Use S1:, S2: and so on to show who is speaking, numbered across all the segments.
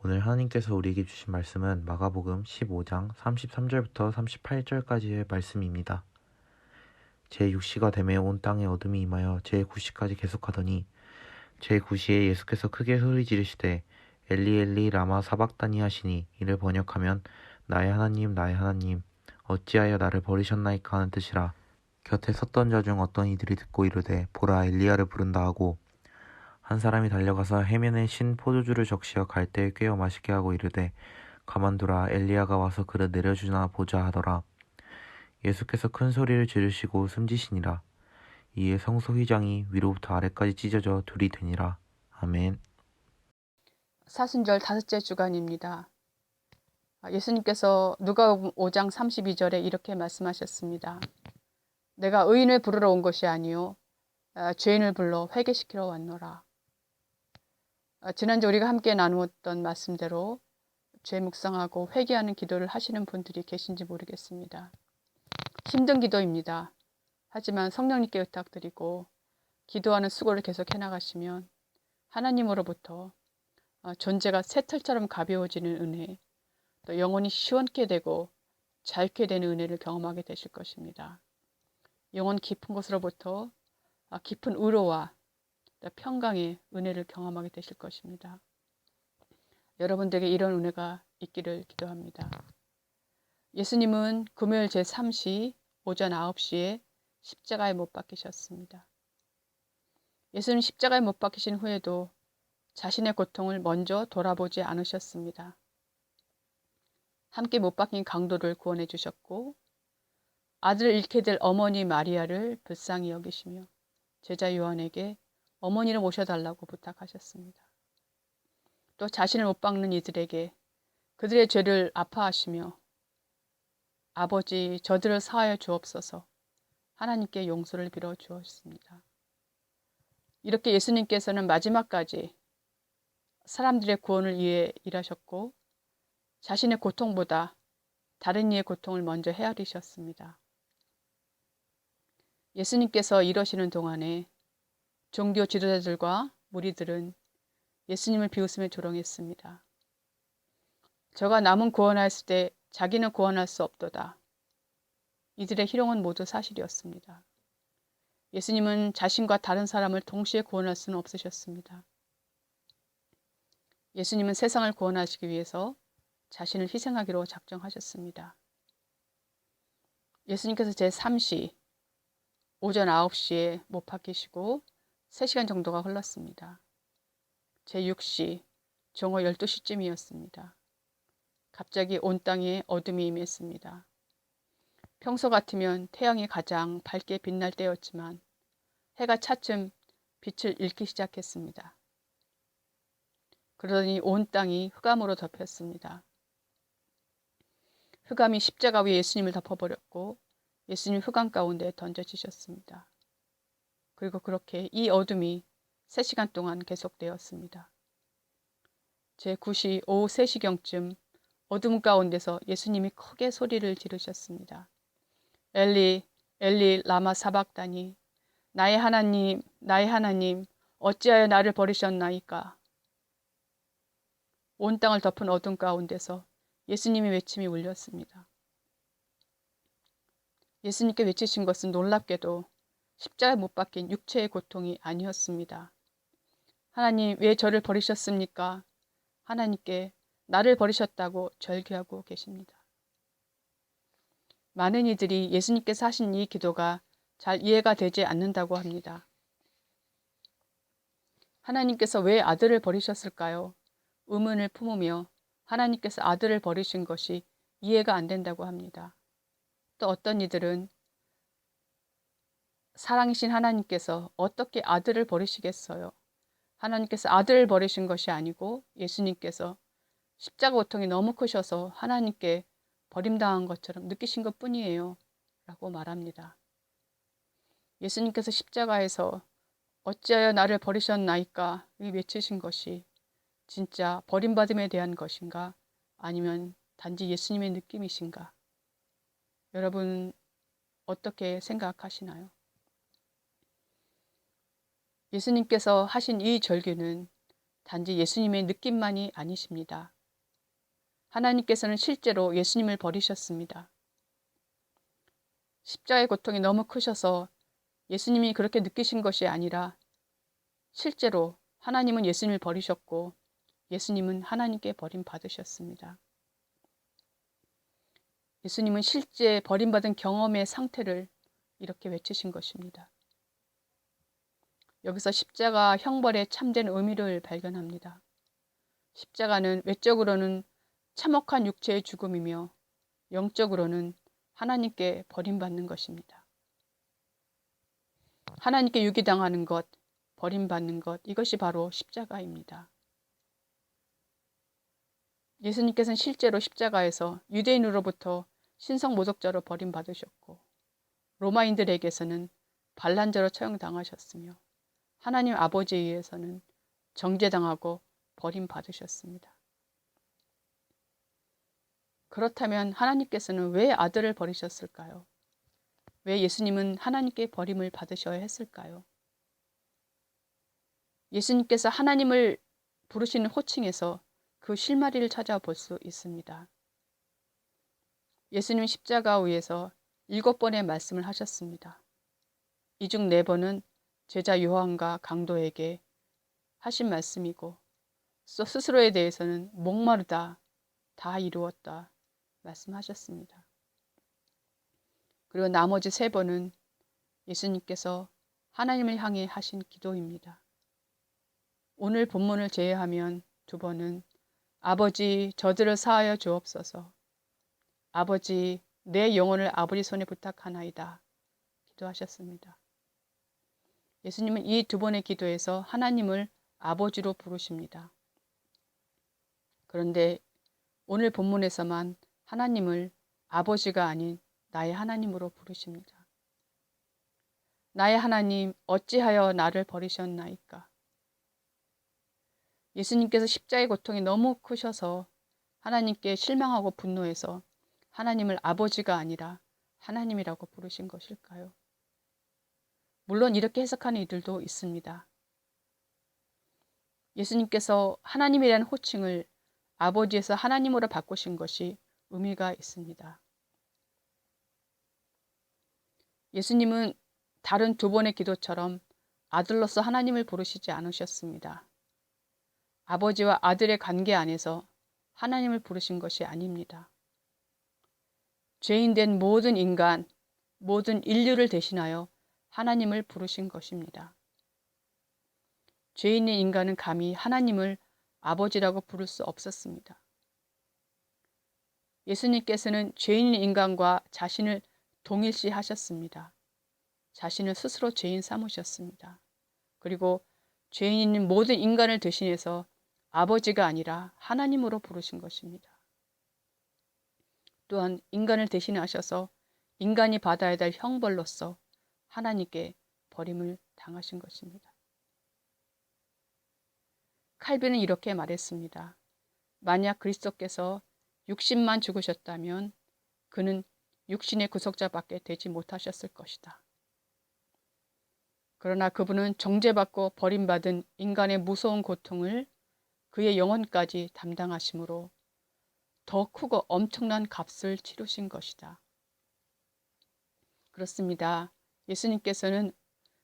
S1: 오늘 하나님께서 우리에게 주신 말씀은 마가복음 15장 33절부터 38절까지의 말씀입니다. 제6시가 되매 온 땅에 어둠이 임하여 제9시까지 계속하더니 제9시에 예수께서 크게 소리 지르시되 엘리 엘리 라마 사박다니 하시니 이를 번역하면 나의 하나님 나의 하나님 어찌하여 나를 버리셨나이까 하는 뜻이라. 곁에 섰던 자 중 어떤 이들이 듣고 이르되 보라 엘리야를 부른다 하고 한 사람이 달려가서 해면에 신 포도주를 적시어 갈대에 꿰어 마시게 하고 이르되 가만두라 엘리야가 와서 그를 내려주나 보자 하더라. 예수께서 큰 소리를 지르시고 숨지시니라. 이에 성소 휘장이 위로부터 아래까지 찢어져 둘이 되니라. 아멘.
S2: 사순절 다섯째 주간입니다. 예수님께서 누가복음 5장 32절에 이렇게 말씀하셨습니다. 내가 의인을 부르러 온 것이 아니요 죄인을 불러 회개시키러 왔노라. 지난주 우리가 함께 나누었던 말씀대로 죄 묵상하고 회개하는 기도를 하시는 분들이 계신지 모르겠습니다. 힘든 기도입니다. 하지만 성령님께 부탁드리고 기도하는 수고를 계속 해나가시면 하나님으로부터 존재가 새털처럼 가벼워지는 은혜, 또 영혼이 시원케 되고 자유케 되는 은혜를 경험하게 되실 것입니다. 영혼 깊은 곳으로부터 깊은 의로와 평강의 은혜를 경험하게 되실 것입니다. 여러분들에게 이런 은혜가 있기를 기도합니다. 예수님은 금요일 제3시 오전 9시에 십자가에 못 박히셨습니다. 예수님 십자가에 못 박히신 후에도 자신의 고통을 먼저 돌아보지 않으셨습니다. 함께 못 박힌 강도를 구원해 주셨고 아들을 잃게 될 어머니 마리아를 불쌍히 여기시며 제자 요한에게 어머니를 모셔달라고 부탁하셨습니다. 또 자신을 못 박는 이들에게 그들의 죄를 아파하시며 아버지 저들을 사하여 주옵소서 하나님께 용서를 빌어 주었습니다. 이렇게 예수님께서는 마지막까지 사람들의 구원을 위해 일하셨고 자신의 고통보다 다른 이의 고통을 먼저 헤아리셨습니다. 예수님께서 이러시는 동안에 종교 지도자들과 무리들은 예수님을 비웃으며 조롱했습니다. 저가 남은 구원하였을 때 자기는 구원할 수 없도다. 이들의 희롱은 모두 사실이었습니다. 예수님은 자신과 다른 사람을 동시에 구원할 수는 없으셨습니다. 예수님은 세상을 구원하시기 위해서 자신을 희생하기로 작정하셨습니다. 예수님께서 제3시 오전 9시에 못 박히시고 3시간 정도가 흘렀습니다. 제6시 정오 12시쯤이었습니다. 갑자기 온 땅에 어둠이 임했습니다. 평소 같으면 태양이 가장 밝게 빛날 때였지만 해가 차츰 빛을 잃기 시작했습니다. 그러더니 온 땅이 흑암으로 덮였습니다. 흑암이 십자가 위에 예수님을 덮어버렸고 예수님 흑암 가운데 던져지셨습니다. 그리고 그렇게 이 어둠이 3시간 동안 계속되었습니다. 제9시 오후 3시경쯤 어둠 가운데서 예수님이 크게 소리를 지르셨습니다. 엘리 엘리 라마 사박다니 나의 하나님 어찌하여 나를 버리셨나이까. 온 땅을 덮은 어둠 가운데서 예수님의 외침이 울렸습니다. 예수님께 외치신 것은 놀랍게도 십자가에 못 박힌 육체의 고통이 아니었습니다. 하나님 왜 저를 버리셨습니까? 하나님께 나를 버리셨다고 절규하고 계십니다. 많은 이들이 예수님께서 하신 이 기도가 잘 이해가 되지 않는다고 합니다. 하나님께서 왜 아들을 버리셨을까요? 의문을 품으며 하나님께서 아들을 버리신 것이 이해가 안 된다고 합니다. 또 어떤 이들은 사랑이신 하나님께서 어떻게 아들을 버리시겠어요? 하나님께서 아들을 버리신 것이 아니고 예수님께서 십자가 고통이 너무 크셔서 하나님께 버림당한 것처럼 느끼신 것 뿐이에요 라고 말합니다. 예수님께서 십자가에서 어찌하여 나를 버리셨나이까 외치신 것이 진짜 버림받음에 대한 것인가 아니면 단지 예수님의 느낌이신가? 여러분 어떻게 생각하시나요? 예수님께서 하신 이 절규는 단지 예수님의 느낌만이 아니십니다. 하나님께서는 실제로 예수님을 버리셨습니다. 십자가의 고통이 너무 크셔서 예수님이 그렇게 느끼신 것이 아니라 실제로 하나님은 예수님을 버리셨고 예수님은 하나님께 버림받으셨습니다. 예수님은 실제 버림받은 경험의 상태를 이렇게 외치신 것입니다. 여기서 십자가 형벌의 참된 의미를 발견합니다. 십자가는 외적으로는 참혹한 육체의 죽음이며 영적으로는 하나님께 버림받는 것입니다. 하나님께 유기당하는 것, 버림받는 것, 이것이 바로 십자가입니다. 예수님께서는 실제로 십자가에서 유대인으로부터 신성모독죄로 버림받으셨고 로마인들에게서는 반란죄로 처형당하셨으며 하나님 아버지에 의해서는 정죄당하고 버림받으셨습니다. 그렇다면 하나님께서는 왜 아들을 버리셨을까요? 왜 예수님은 하나님께 버림을 받으셔야 했을까요? 예수님께서 하나님을 부르시는 호칭에서 그 실마리를 찾아볼 수 있습니다. 예수님 십자가 위에서 7번의 말씀을 하셨습니다. 이 중 4번은 제자 요한과 강도에게 하신 말씀이고 스스로에 대해서는 목마르다, 다 이루었다 말씀하셨습니다. 그리고 나머지 3번은 예수님께서 하나님을 향해 하신 기도입니다. 오늘 본문을 제외하면 2번은 아버지 저들을 사하여 주옵소서. 아버지 내 영혼을 아버지 손에 부탁하나이다. 기도하셨습니다. 예수님은 이 2번의 기도에서 하나님을 아버지로 부르십니다. 그런데 오늘 본문에서만 하나님을 아버지가 아닌 나의 하나님으로 부르십니다. 나의 하나님 어찌하여 나를 버리셨나이까. 예수님께서 십자가의 고통이 너무 크셔서 하나님께 실망하고 분노해서 하나님을 아버지가 아니라 하나님이라고 부르신 것일까요? 물론 이렇게 해석하는 이들도 있습니다. 예수님께서 하나님이라는 호칭을 아버지에서 하나님으로 바꾸신 것이 의미가 있습니다. 예수님은 다른 2번의 기도처럼 아들로서 하나님을 부르시지 않으셨습니다. 아버지와 아들의 관계 안에서 하나님을 부르신 것이 아닙니다. 죄인된 모든 인간, 모든 인류를 대신하여 하나님을 부르신 것입니다. 죄인인 인간은 감히 하나님을 아버지라고 부를 수 없었습니다. 예수님께서는 죄인인 인간과 자신을 동일시하셨습니다. 자신을 스스로 죄인 삼으셨습니다. 그리고 죄인인 모든 인간을 대신해서 아버지가 아니라 하나님으로 부르신 것입니다. 또한 인간을 대신하셔서 인간이 받아야 될 형벌로서 하나님께 버림을 당하신 것입니다. 칼빈은 이렇게 말했습니다. 만약 그리스도께서 육신만 죽으셨다면 그는 육신의 구속자밖에 되지 못하셨을 것이다. 그러나 그분은 정죄받고 버림받은 인간의 무서운 고통을 그의 영혼까지 담당하심으로 더 크고 엄청난 값을 치르신 것이다. 그렇습니다. 예수님께서는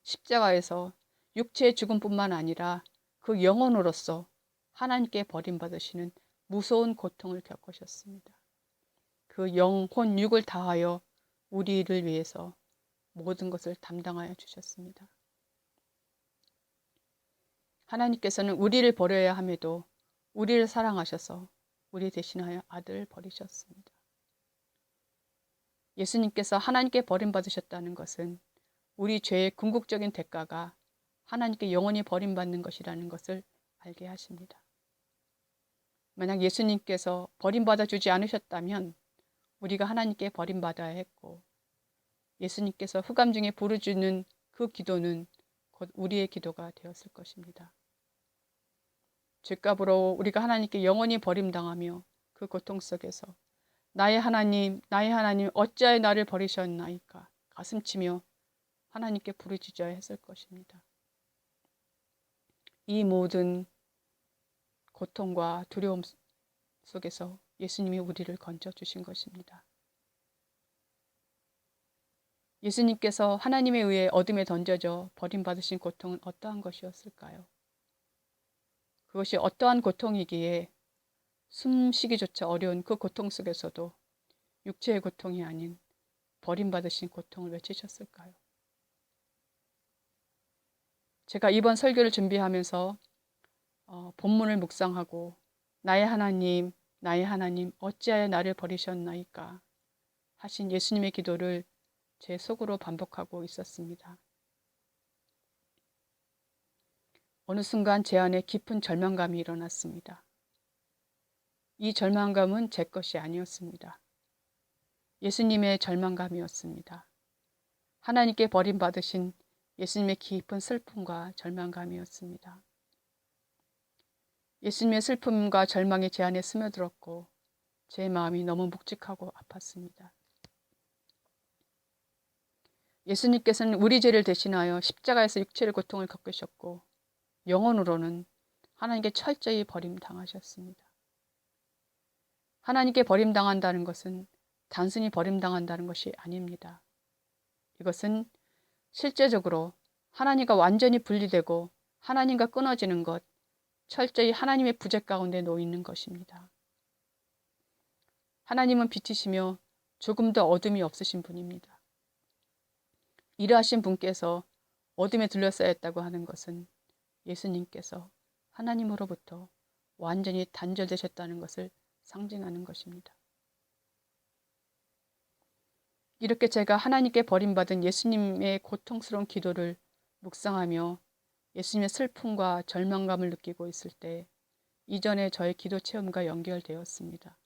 S2: 십자가에서 육체의 죽음뿐만 아니라 그 영혼으로서 하나님께 버림받으시는 무서운 고통을 겪으셨습니다. 그 영, 혼, 육을 다하여 우리를 위해서 모든 것을 담당하여 주셨습니다. 하나님께서는 우리를 버려야 함에도 우리를 사랑하셔서 우리 대신하여 아들을 버리셨습니다. 예수님께서 하나님께 버림받으셨다는 것은 우리 죄의 궁극적인 대가가 하나님께 영원히 버림받는 것이라는 것을 알게 하십니다. 만약 예수님께서 버림받아 주지 않으셨다면 우리가 하나님께 버림받아야 했고 예수님께서 흑암 중에 부르짖는 그 기도는 곧 우리의 기도가 되었을 것입니다. 죄값으로 우리가 하나님께 영원히 버림당하며 그 고통 속에서 나의 하나님 어찌하여 나를 버리셨나이까 가슴치며 하나님께 부르짖어야 했을 것입니다. 이 모든 고통과 두려움 속에서 예수님이 우리를 건져주신 것입니다. 예수님께서 하나님에 의해 어둠에 던져져 버림받으신 고통은 어떠한 것이었을까요? 그것이 어떠한 고통이기에 숨쉬기조차 어려운 그 고통 속에서도 육체의 고통이 아닌 버림받으신 고통을 외치셨을까요? 제가 이번 설교를 준비하면서 본문을 묵상하고 나의 하나님, 어찌하여 나를 버리셨나이까 하신 예수님의 기도를 제 속으로 반복하고 있었습니다. 어느 순간 제 안에 깊은 절망감이 일어났습니다. 이 절망감은 제 것이 아니었습니다. 예수님의 절망감이었습니다. 하나님께 버림받으신 예수님의 깊은 슬픔과 절망감이었습니다. 예수님의 슬픔과 절망이 제 안에 스며들었고 제 마음이 너무 묵직하고 아팠습니다. 예수님께서는 우리 죄를 대신하여 십자가에서 육체의 고통을 겪으셨고 영혼으로는 하나님께 철저히 버림당하셨습니다. 하나님께 버림당한다는 것은 단순히 버림당한다는 것이 아닙니다. 이것은 실제적으로 하나님과 완전히 분리되고 하나님과 끊어지는 것, 철저히 하나님의 부재 가운데 놓이는 것입니다. 하나님은 빛이시며 조금 더 어둠이 없으신 분입니다. 이러하신 분께서 어둠에 둘러싸여 있다고 하는 것은 예수님께서 하나님으로부터 완전히 단절되셨다는 것을 상징하는 것입니다. 이렇게 제가 하나님께 버림받은 예수님의 고통스러운 기도를 묵상하며 예수님의 슬픔과 절망감을 느끼고 있을 때 이전에 저의 기도 체험과 연결되었습니다.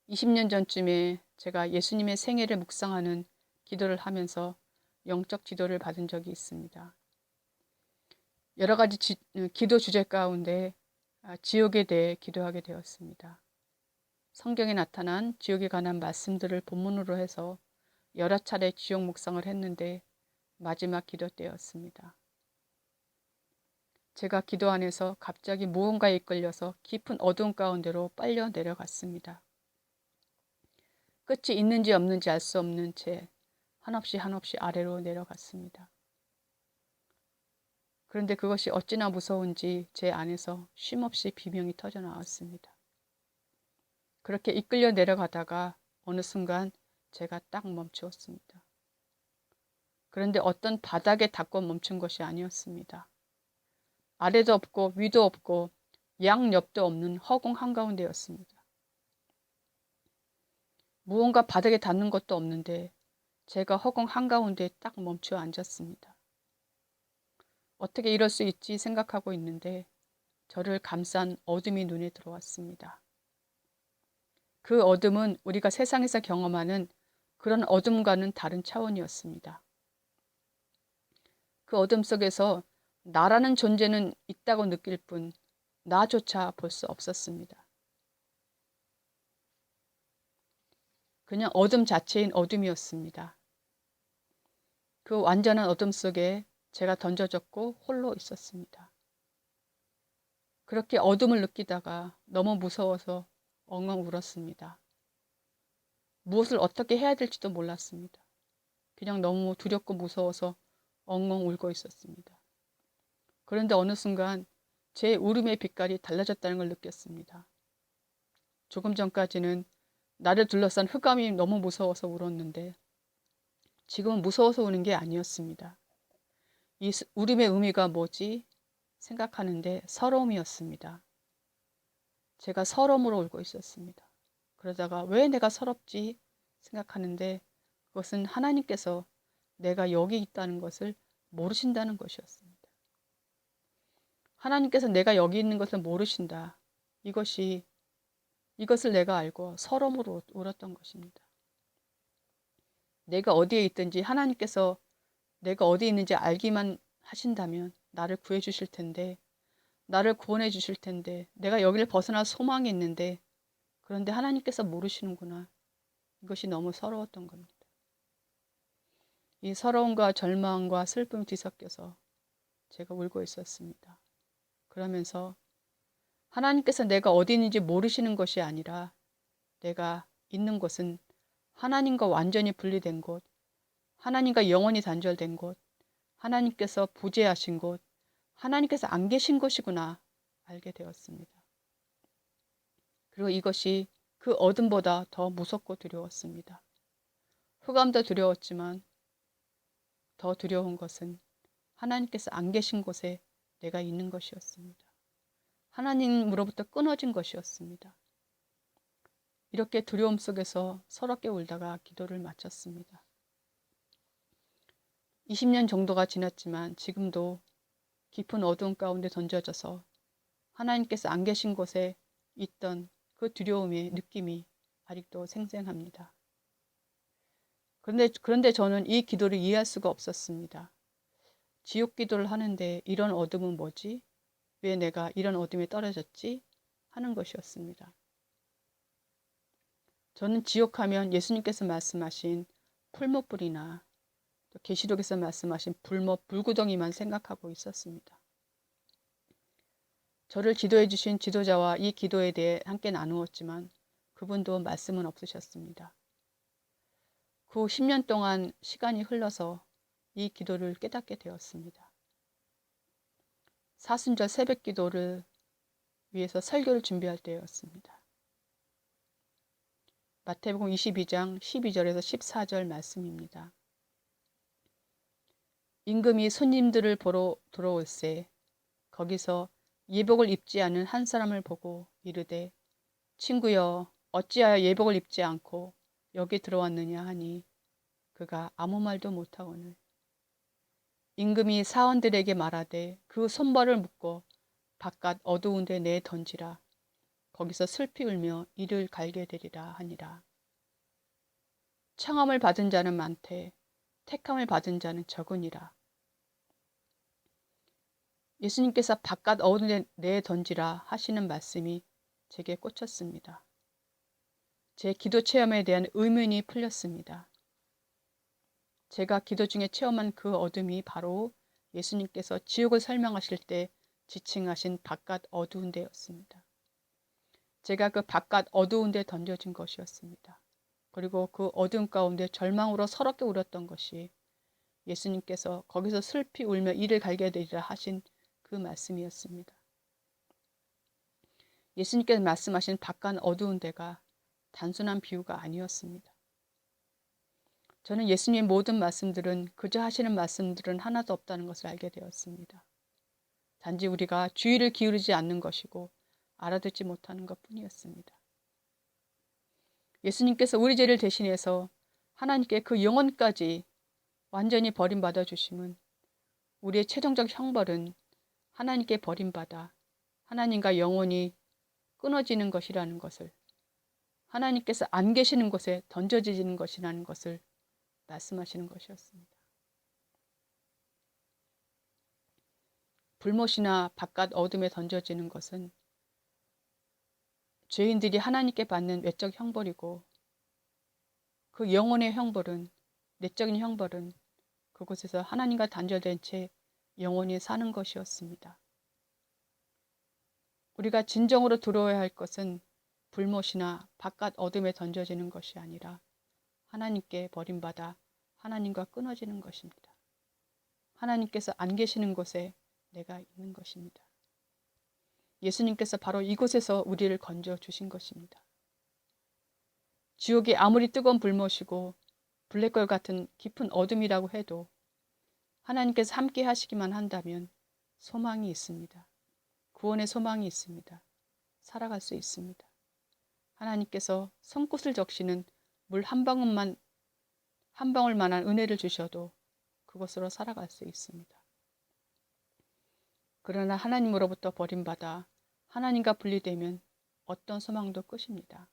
S2: 20년 전쯤에 제가 예수님의 생애를 묵상하는 기도를 하면서 영적 지도를 받은 적이 있습니다. 여러 가지 기도 주제 가운데 지옥에 대해 기도하게 되었습니다. 성경에 나타난 지옥에 관한 말씀들을 본문으로 해서 여러 차례 지옥 묵상을 했는데 마지막 기도 때였습니다. 제가 기도 안에서 갑자기 무언가에 이끌려서 깊은 어두운 가운데로 빨려 내려갔습니다. 끝이 있는지 없는지 알 수 없는 채 한없이 아래로 내려갔습니다. 그런데 그것이 어찌나 무서운지 제 안에서 쉼없이 비명이 터져 나왔습니다. 그렇게 이끌려 내려가다가 어느 순간 제가 딱 멈추었습니다. 그런데 어떤 바닥에 닿고 멈춘 것이 아니었습니다. 아래도 없고 위도 없고 양옆도 없는 허공 한가운데였습니다. 무언가 바닥에 닿는 것도 없는데 제가 허공 한가운데에 딱 멈추어 앉았습니다. 어떻게 이럴 수 있지 생각하고 있는데 저를 감싼 어둠이 눈에 들어왔습니다. 그 어둠은 우리가 세상에서 경험하는 그런 어둠과는 다른 차원이었습니다. 그 어둠 속에서 나라는 존재는 있다고 느낄 뿐 나조차 볼 수 없었습니다. 그냥 어둠 자체인 어둠이었습니다. 그 완전한 어둠 속에 제가 던져졌고 홀로 있었습니다. 그렇게 어둠을 느끼다가 너무 무서워서 엉엉 울었습니다. 무엇을 어떻게 해야 될지도 몰랐습니다. 그냥 너무 두렵고 무서워서 엉엉 울고 있었습니다. 그런데 어느 순간 제 울음의 빛깔이 달라졌다는 걸 느꼈습니다. 조금 전까지는 나를 둘러싼 흑암이 너무 무서워서 울었는데 지금은 무서워서 우는 게 아니었습니다. 이 울음의 의미가 뭐지? 생각하는데 서러움이었습니다. 제가 서러움으로 울고 있었습니다. 그러다가 왜 내가 서럽지? 생각하는데 그것은 하나님께서 내가 여기 있다는 것을 모르신다는 것이었습니다. 하나님께서 내가 여기 있는 것을 모르신다. 이것을 내가 알고 서러움으로 울었던 것입니다. 내가 어디에 있든지 하나님께서 내가 어디에 있는지 알기만 하신다면 나를 구해 주실 텐데, 나를 구원해 주실 텐데, 내가 여기를 벗어날 소망이 있는데, 그런데 하나님께서 모르시는구나. 이것이 너무 서러웠던 겁니다. 이 서러움과 절망과 슬픔이 뒤섞여서 제가 울고 있었습니다. 그러면서 하나님께서 내가 어디 있는지 모르시는 것이 아니라 내가 있는 곳은 하나님과 완전히 분리된 곳, 하나님과 영원히 단절된 곳, 하나님께서 부재하신 곳, 하나님께서 안 계신 곳이구나 알게 되었습니다. 그리고 이것이 그 어둠보다 더 무섭고 두려웠습니다. 흑암도 두려웠지만 더 두려운 것은 하나님께서 안 계신 곳에 내가 있는 것이었습니다. 하나님으로부터 끊어진 것이었습니다. 이렇게 두려움 속에서 서럽게 울다가 기도를 마쳤습니다. 20년 정도가 지났지만 지금도 깊은 어두움 가운데 던져져서 하나님께서 안 계신 곳에 있던 그 두려움의 느낌이 아직도 생생합니다. 그런데 저는 이 기도를 이해할 수가 없었습니다. 지옥 기도를 하는데 이런 어둠은 뭐지? 왜 내가 이런 어둠에 떨어졌지? 하는 것이었습니다. 저는 지옥하면 예수님께서 말씀하신 풀못불이나 또 계시록에서 말씀하신 불구덩이만 생각하고 있었습니다. 저를 지도해 주신 지도자와 이 기도에 대해 함께 나누었지만 그분도 말씀은 없으셨습니다. 그 후 10년 동안 시간이 흘러서 이 기도를 깨닫게 되었습니다. 사순절 새벽 기도를 위해서 설교를 준비할 때였습니다. 마태복음 22장 12절에서 14절 말씀입니다. 임금이 손님들을 보러 들어올세 거기서 예복을 입지 않은 한 사람을 보고 이르되 친구여 어찌하여 예복을 입지 않고 여기 들어왔느냐 하니 그가 아무 말도 못하거늘 임금이 사원들에게 말하되 그 손발을 묶어 바깥 어두운 데 내 던지라 거기서 슬피 울며 이를 갈게 되리라 하니라. 청함을 받은 자는 많되 택함을 받은 자는 적으니라. 예수님께서 바깥 어두운 데 내 던지라 하시는 말씀이 제게 꽂혔습니다. 제 기도 체험에 대한 의문이 풀렸습니다. 제가 기도 중에 체험한 그 어둠이 바로 예수님께서 지옥을 설명하실 때 지칭하신 바깥 어두운 데였습니다. 제가 그 바깥 어두운 데 던져진 것이었습니다. 그리고 그 어둠 가운데 절망으로 서럽게 울었던 것이 예수님께서 거기서 슬피 울며 이를 갈게 되리라 하신 그 말씀이었습니다. 예수님께서 말씀하신 바깥 어두운 데가 단순한 비유가 아니었습니다. 저는 예수님의 모든 말씀들은 그저 하시는 말씀들은 하나도 없다는 것을 알게 되었습니다. 단지 우리가 주의를 기울이지 않는 것이고 알아듣지 못하는 것뿐이었습니다. 예수님께서 우리 죄를 대신해서 하나님께 그 영혼까지 완전히 버림받아 주심은 우리의 최종적 형벌은 하나님께 버림받아 하나님과 영혼이 끊어지는 것이라는 것을 하나님께서 안 계시는 곳에 던져지는 것이라는 것을 말씀하시는 것이었습니다. 불못이나 바깥 어둠에 던져지는 것은 죄인들이 하나님께 받는 외적 형벌이고 그 영혼의 형벌은 내적인 형벌은 그곳에서 하나님과 단절된 채 영원히 사는 것이었습니다. 우리가 진정으로 두려워야 할 것은 불못이나 바깥 어둠에 던져지는 것이 아니라 하나님께 버림받아 하나님과 끊어지는 것입니다. 하나님께서 안 계시는 곳에 내가 있는 것입니다. 예수님께서 바로 이곳에서 우리를 건져 주신 것입니다. 지옥이 아무리 뜨거운 불못이고 블랙홀 같은 깊은 어둠이라고 해도 하나님께서 함께 하시기만 한다면 소망이 있습니다. 구원의 소망이 있습니다. 살아갈 수 있습니다. 하나님께서 손끝을 적시는 물 한 방울만한 은혜를 주셔도 그것으로 살아갈 수 있습니다. 그러나 하나님으로부터 버림받아 하나님과 분리되면 어떤 소망도 끝입니다.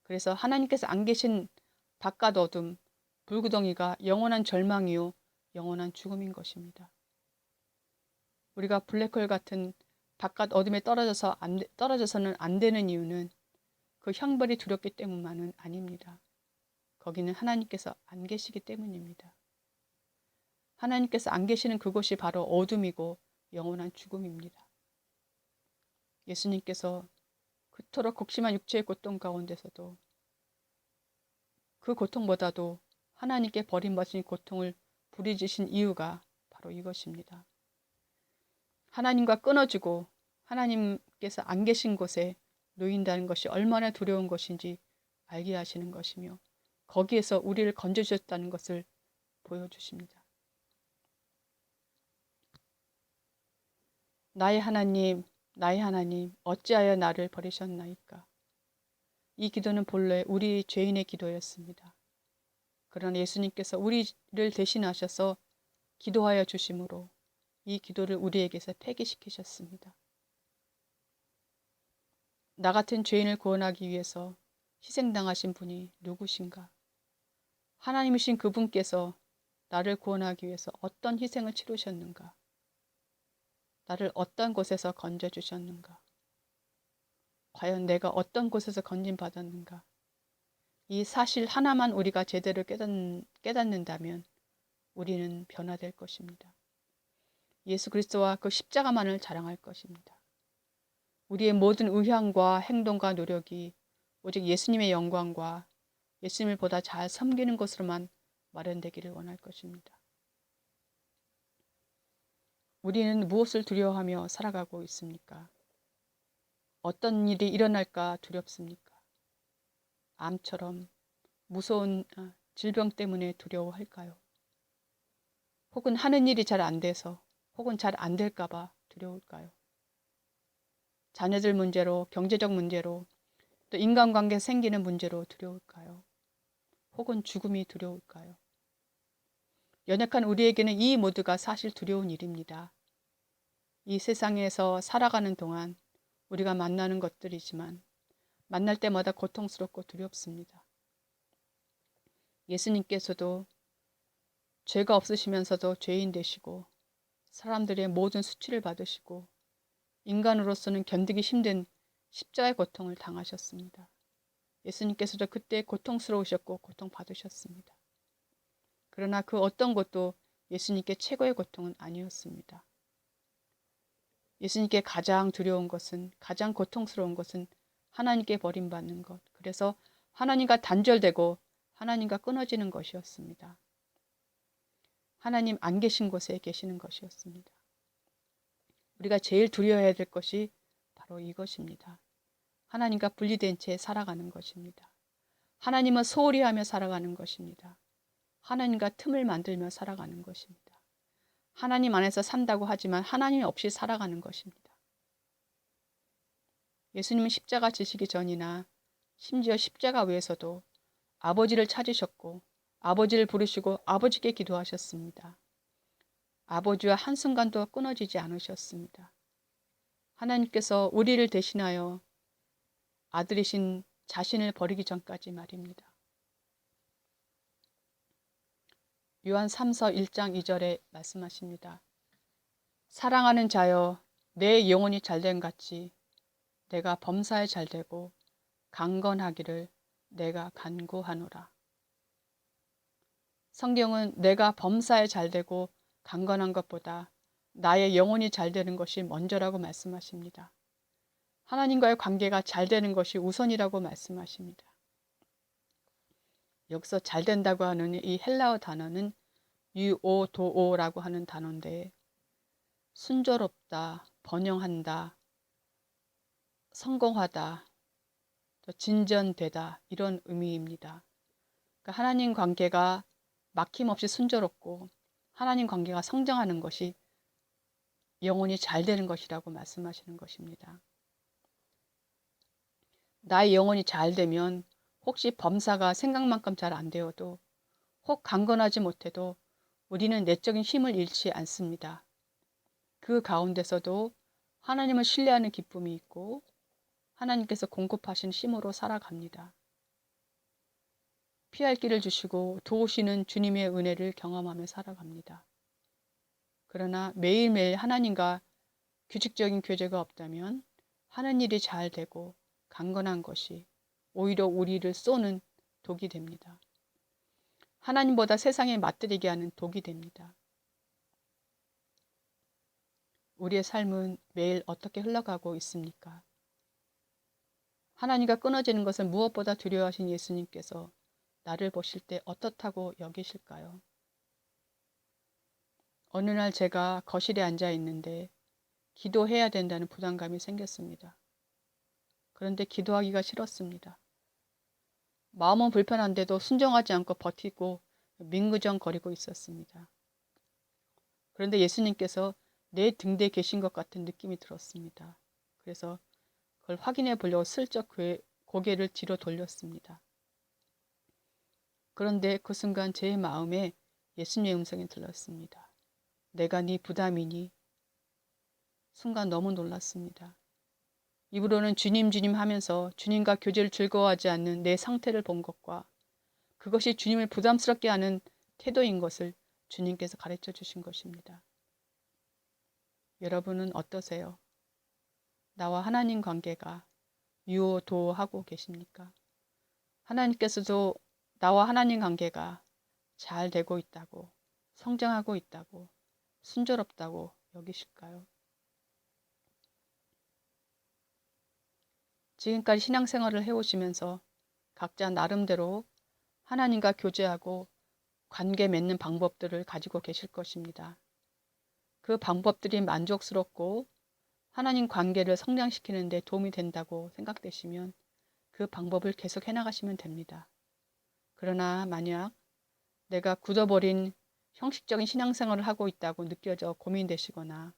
S2: 그래서 하나님께서 안 계신 바깥 어둠, 불구덩이가 영원한 절망이요 영원한 죽음인 것입니다. 우리가 블랙홀 같은 바깥 어둠에 떨어져서는 안 되는 이유는 그 형벌이 두렵기 때문만은 아닙니다. 거기는 하나님께서 안 계시기 때문입니다. 하나님께서 안 계시는 그곳이 바로 어둠이고 영원한 죽음입니다. 예수님께서 그토록 극심한 육체의 고통 가운데서도 그 고통보다도 하나님께 버림받으신 고통을 부리지신 이유가 바로 이것입니다. 하나님과 끊어지고 하나님께서 안 계신 곳에 놓인다는 것이 얼마나 두려운 것인지 알게 하시는 것이며 거기에서 우리를 건져주셨다는 것을 보여주십니다. 나의 하나님, 어찌하여 나를 버리셨나이까? 이 기도는 본래 우리 죄인의 기도였습니다. 그러나 예수님께서 우리를 대신하셔서 기도하여 주심으로 이 기도를 우리에게서 폐기시키셨습니다. 나 같은 죄인을 구원하기 위해서 희생당하신 분이 누구신가? 하나님이신 그분께서 나를 구원하기 위해서 어떤 희생을 치르셨는가? 나를 어떤 곳에서 건져주셨는가? 과연 내가 어떤 곳에서 건진받았는가? 이 사실 하나만 우리가 제대로 깨닫는다면 우리는 변화될 것입니다. 예수 그리스도와 그 십자가만을 자랑할 것입니다. 우리의 모든 의향과 행동과 노력이 오직 예수님의 영광과 예수님을 보다 잘 섬기는 것으로만 마련되기를 원할 것입니다. 우리는 무엇을 두려워하며 살아가고 있습니까? 어떤 일이 일어날까 두렵습니까? 암처럼 무서운 질병 때문에 두려워할까요? 혹은 하는 일이 잘 안 돼서 혹은 잘 안 될까 봐 두려울까요? 자녀들 문제로, 경제적 문제로, 또 인간관계 생기는 문제로 두려울까요? 혹은 죽음이 두려울까요? 연약한 우리에게는 이 모두가 사실 두려운 일입니다. 이 세상에서 살아가는 동안 우리가 만나는 것들이지만 만날 때마다 고통스럽고 두렵습니다. 예수님께서도 죄가 없으시면서도 죄인 되시고 사람들의 모든 수치를 받으시고 인간으로서는 견디기 힘든 십자가의 고통을 당하셨습니다. 예수님께서도 그때 고통스러우셨고 고통받으셨습니다. 그러나 그 어떤 것도 예수님께 최고의 고통은 아니었습니다. 예수님께 가장 두려운 것은, 가장 고통스러운 것은 하나님께 버림받는 것, 그래서 하나님과 단절되고 하나님과 끊어지는 것이었습니다. 하나님 안 계신 곳에 계시는 것이었습니다. 우리가 제일 두려워해야 될 것이 바로 이것입니다. 하나님과 분리된 채 살아가는 것입니다. 하나님은 소홀히 하며 살아가는 것입니다. 하나님과 틈을 만들며 살아가는 것입니다. 하나님 안에서 산다고 하지만 하나님 없이 살아가는 것입니다. 예수님은 십자가 지시기 전이나 심지어 십자가 외에서도 아버지를 찾으셨고 아버지를 부르시고 아버지께 기도하셨습니다. 아버지와 한순간도 끊어지지 않으셨습니다. 하나님께서 우리를 대신하여 아들이신 자신을 버리기 전까지 말입니다. 요한 3서 1장 2절에 말씀하십니다. 사랑하는 자여 내 영혼이 잘됨 같이 내가 범사에 잘되고 강건하기를 내가 간구하노라. 성경은 내가 범사에 잘되고 강건한 것보다 나의 영혼이 잘되는 것이 먼저라고 말씀하십니다. 하나님과의 관계가 잘되는 것이 우선이라고 말씀하십니다. 여기서 잘된다고 하는 이 헬라어 단어는 유오도오라고 하는 단어인데 순조롭다, 번영한다, 성공하다, 진전되다 이런 의미입니다. 그러니까 하나님 관계가 막힘없이 순조롭고 하나님 관계가 성장하는 것이 영혼이 잘 되는 것이라고 말씀하시는 것입니다. 나의 영혼이 잘 되면 혹시 범사가 생각만큼 잘 안 되어도 혹 강건하지 못해도 우리는 내적인 힘을 잃지 않습니다. 그 가운데서도 하나님을 신뢰하는 기쁨이 있고 하나님께서 공급하신 힘으로 살아갑니다. 피할 길을 주시고 도우시는 주님의 은혜를 경험하며 살아갑니다. 그러나 매일매일 하나님과 규칙적인 교제가 없다면 하는 일이 잘 되고 강건한 것이 오히려 우리를 쏘는 독이 됩니다. 하나님보다 세상에 맞들이게 하는 독이 됩니다. 우리의 삶은 매일 어떻게 흘러가고 있습니까? 하나님과 끊어지는 것을 무엇보다 두려워하신 예수님께서 나를 보실 때 어떻다고 여기실까요? 어느 날 제가 거실에 앉아 있는데 기도해야 된다는 부담감이 생겼습니다. 그런데 기도하기가 싫었습니다. 마음은 불편한데도 순종하지 않고 버티고 민구정거리고 있었습니다. 그런데 예수님께서 내 등 뒤에 계신 것 같은 느낌이 들었습니다. 그래서 그걸 확인해 보려고 슬쩍 고개를 뒤로 돌렸습니다. 그런데 그 순간 제 마음에 예수님의 음성이 들렸습니다. 내가 네 부담이니? 순간 너무 놀랐습니다. 입으로는 주님 주님 하면서 주님과 교제를 즐거워하지 않는 내 상태를 본 것과 그것이 주님을 부담스럽게 하는 태도인 것을 주님께서 가르쳐 주신 것입니다. 여러분은 어떠세요? 나와 하나님 관계가 유오도하고 계십니까? 하나님께서도 나와 하나님 관계가 잘 되고 있다고, 성장하고 있다고, 순조롭다고 여기실까요? 지금까지 신앙생활을 해오시면서 각자 나름대로 하나님과 교제하고 관계 맺는 방법들을 가지고 계실 것입니다. 그 방법들이 만족스럽고 하나님 관계를 성장시키는 데 도움이 된다고 생각되시면 그 방법을 계속 해나가시면 됩니다. 그러나 만약 내가 굳어버린 형식적인 신앙생활을 하고 있다고 느껴져 고민되시거나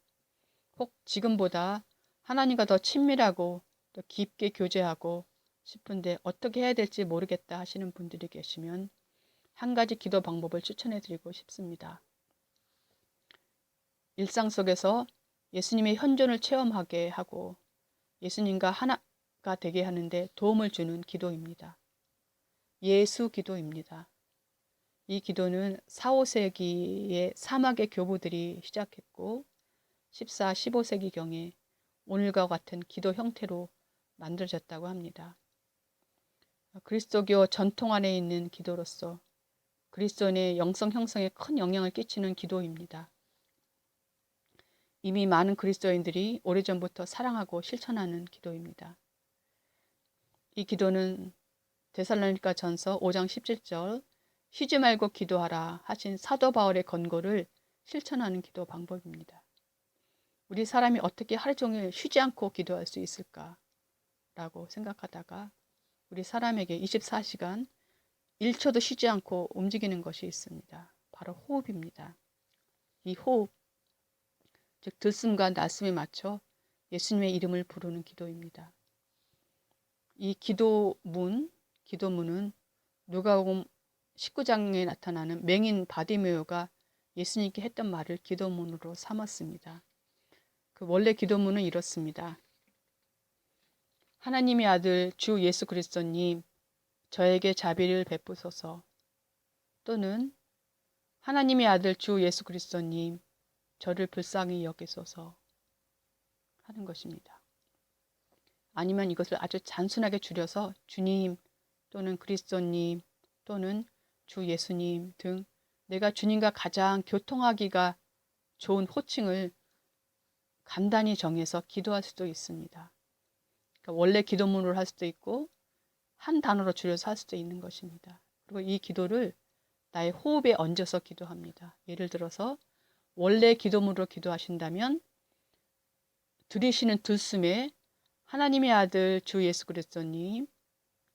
S2: 혹 지금보다 하나님과 더 친밀하고 더 깊게 교제하고 싶은데 어떻게 해야 될지 모르겠다 하시는 분들이 계시면 한 가지 기도 방법을 추천해 드리고 싶습니다. 일상 속에서 예수님의 현존을 체험하게 하고 예수님과 하나가 되게 하는데 도움을 주는 기도입니다. 예수 기도입니다. 이 기도는 4, 5세기의 사막의 교부들이 시작했고 14, 15세기경에 오늘과 같은 기도 형태로 만들어졌다고 합니다. 그리스도교 전통 안에 있는 기도로서 그리스도인의 영성 형성에 큰 영향을 끼치는 기도입니다. 이미 많은 그리스도인들이 오래전부터 사랑하고 실천하는 기도입니다. 이 기도는 데살로니가 전서 5장 17절 쉬지 말고 기도하라 하신 사도 바울의 권고를 실천하는 기도 방법입니다. 우리 사람이 어떻게 하루 종일 쉬지 않고 기도할 수 있을까? 라고 생각하다가 우리 사람에게 24시간 1초도 쉬지 않고 움직이는 것이 있습니다. 바로 호흡입니다. 이 호흡, 즉 들숨과 날숨에 맞춰 예수님의 이름을 부르는 기도입니다. 이 기도문은 누가복음 19장에 나타나는 맹인 바디메오가 예수님께 했던 말을 기도문으로 삼았습니다. 그 원래 기도문은 이렇습니다. 하나님의 아들 주 예수 그리스도님, 저에게 자비를 베푸소서. 또는 하나님의 아들 주 예수 그리스도님, 저를 불쌍히 여기소서 하는 것입니다. 아니면 이것을 아주 단순하게 줄여서 주님 또는 그리스도님 또는 주 예수님 등 내가 주님과 가장 교통하기가 좋은 호칭을 간단히 정해서 기도할 수도 있습니다. 그러니까 원래 기도문으로 할 수도 있고 한 단어로 줄여서 할 수도 있는 것입니다. 그리고 이 기도를 나의 호흡에 얹어서 기도합니다. 예를 들어서 원래 기도문으로 기도하신다면 들이쉬는 들숨에 하나님의 아들 주 예수 그리스도님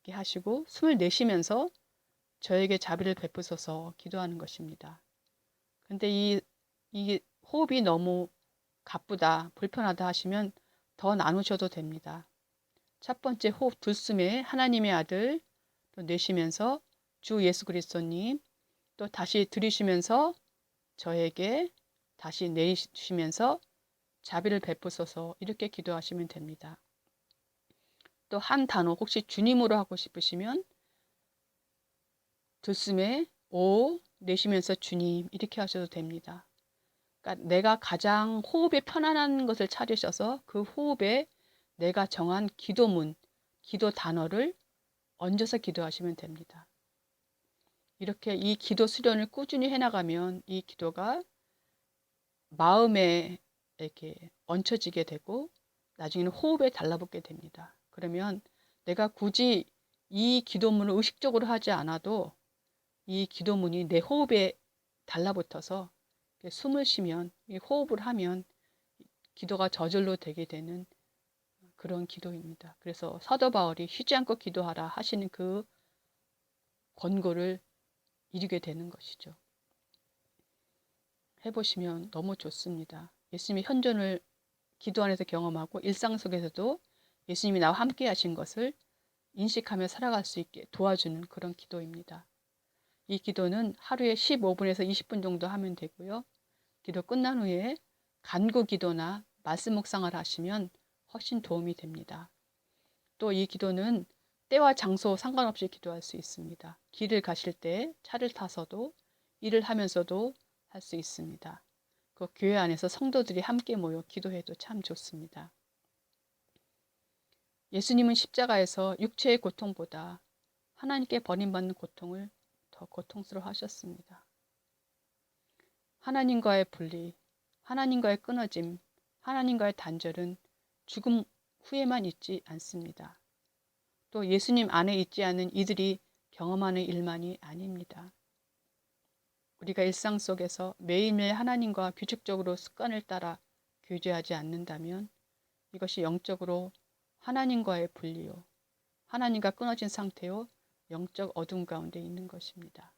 S2: 이렇게 하시고 숨을 내쉬면서 저에게 자비를 베푸소서 기도하는 것입니다. 그런데 이 호흡이 너무 가쁘다, 불편하다 하시면 더 나누셔도 됩니다. 첫 번째 호흡 들숨에 하나님의 아들 또 내쉬면서 주 예수 그리스도님 또 다시 들이쉬면서 저에게 다시 내쉬면서 자비를 베푸소서 이렇게 기도하시면 됩니다. 또 한 단어 혹시 주님으로 하고 싶으시면 들숨에 오 내쉬면서 주님 이렇게 하셔도 됩니다. 그러니까 내가 가장 호흡에 편안한 것을 찾으셔서 그 호흡에 내가 정한 기도문, 기도 단어를 얹어서 기도하시면 됩니다. 이렇게 이 기도 수련을 꾸준히 해나가면 이 기도가 마음에 이렇게 얹혀지게 되고 나중에는 호흡에 달라붙게 됩니다. 그러면 내가 굳이 이 기도문을 의식적으로 하지 않아도 이 기도문이 내 호흡에 달라붙어서 숨을 쉬면 호흡을 하면 기도가 저절로 되게 되는 그런 기도입니다. 그래서 사도 바울이 쉬지 않고 기도하라 하시는 그 권고를 이루게 되는 것이죠. 해보시면 너무 좋습니다. 예수님의 현존을 기도 안에서 경험하고 일상 속에서도 예수님이 나와 함께 하신 것을 인식하며 살아갈 수 있게 도와주는 그런 기도입니다. 이 기도는 하루에 15분에서 20분 정도 하면 되고요. 기도 끝난 후에 간구 기도나 말씀 묵상을 하시면 훨씬 도움이 됩니다. 또 이 기도는 때와 장소 상관없이 기도할 수 있습니다. 길을 가실 때 차를 타서도 일을 하면서도 할 수 있습니다. 그 교회 안에서 성도들이 함께 모여 기도해도 참 좋습니다. 예수님은 십자가에서 육체의 고통보다 하나님께 버림받는 고통을 더 고통스러워하셨습니다. 하나님과의 분리, 하나님과의 끊어짐, 하나님과의 단절은 죽음 후에만 있지 않습니다. 또 예수님 안에 있지 않은 이들이 경험하는 일만이 아닙니다. 우리가 일상 속에서 매일매일 하나님과 규칙적으로 습관을 따라 교제하지 않는다면 이것이 영적으로 하나님과의 분리요, 하나님과 끊어진 상태요, 영적 어둠 가운데 있는 것입니다.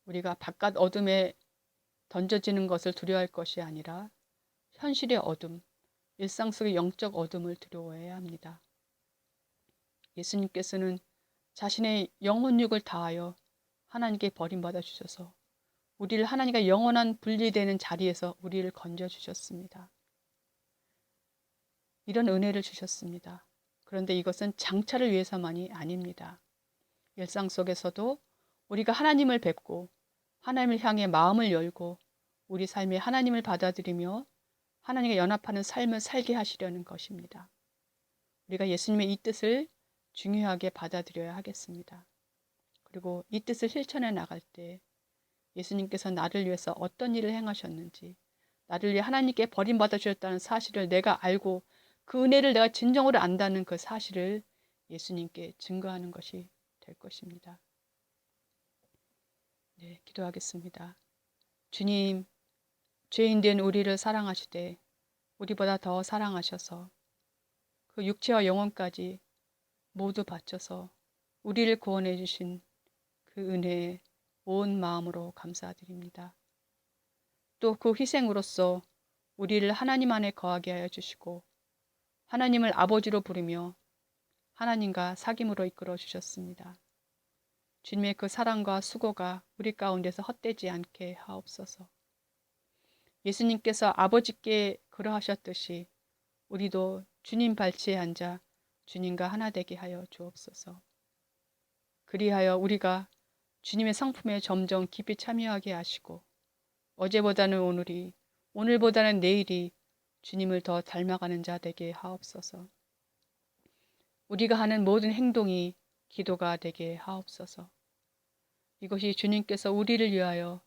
S2: 우리가 바깥 어둠에 던져지는 것을 두려워할 것이 아니라 현실의 어둠, 일상 속의 영적 어둠을 두려워해야 합니다. 예수님께서는 자신의 영혼육을 다하여 하나님께 버림받아 주셔서 우리를 하나님과 영원한 분리되는 자리에서 우리를 건져주셨습니다. 이런 은혜를 주셨습니다. 그런데 이것은 장차를 위해서만이 아닙니다. 일상 속에서도 우리가 하나님을 뵙고 하나님을 향해 마음을 열고 우리 삶에 하나님을 받아들이며 하나님과 연합하는 삶을 살게 하시려는 것입니다. 우리가 예수님의 이 뜻을 중요하게 받아들여야 하겠습니다. 그리고 이 뜻을 실천해 나갈 때 예수님께서 나를 위해서 어떤 일을 행하셨는지, 나를 위해 하나님께 버림받아 주셨다는 사실을 내가 알고 그 은혜를 내가 진정으로 안다는 그 사실을 예수님께 증거하는 것이 될 것입니다. 네, 기도하겠습니다. 주님, 죄인된 우리를 사랑하시되 우리보다 더 사랑하셔서 그 육체와 영혼까지 모두 바쳐서 우리를 구원해 주신 그 은혜에 온 마음으로 감사드립니다. 또 그 희생으로써 우리를 하나님 안에 거하게 하여 주시고 하나님을 아버지로 부르며 하나님과 사귐으로 이끌어 주셨습니다. 주님의 그 사랑과 수고가 우리 가운데서 헛되지 않게 하옵소서. 예수님께서 아버지께 그러하셨듯이 우리도 주님 발치에 앉아 주님과 하나 되게 하여 주옵소서. 그리하여 우리가 주님의 성품에 점점 깊이 참여하게 하시고 어제보다는 오늘이, 오늘보다는 내일이 주님을 더 닮아가는 자 되게 하옵소서. 우리가 하는 모든 행동이 기도가 되게 하옵소서. 이것이 주님께서 우리를 위하여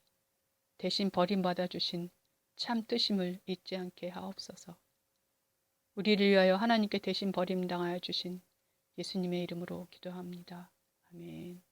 S2: 대신 버림받아 주신 참 뜻임을 잊지 않게 하옵소서. 우리를 위하여 하나님께 대신 버림당하여 주신 예수님의 이름으로 기도합니다. 아멘.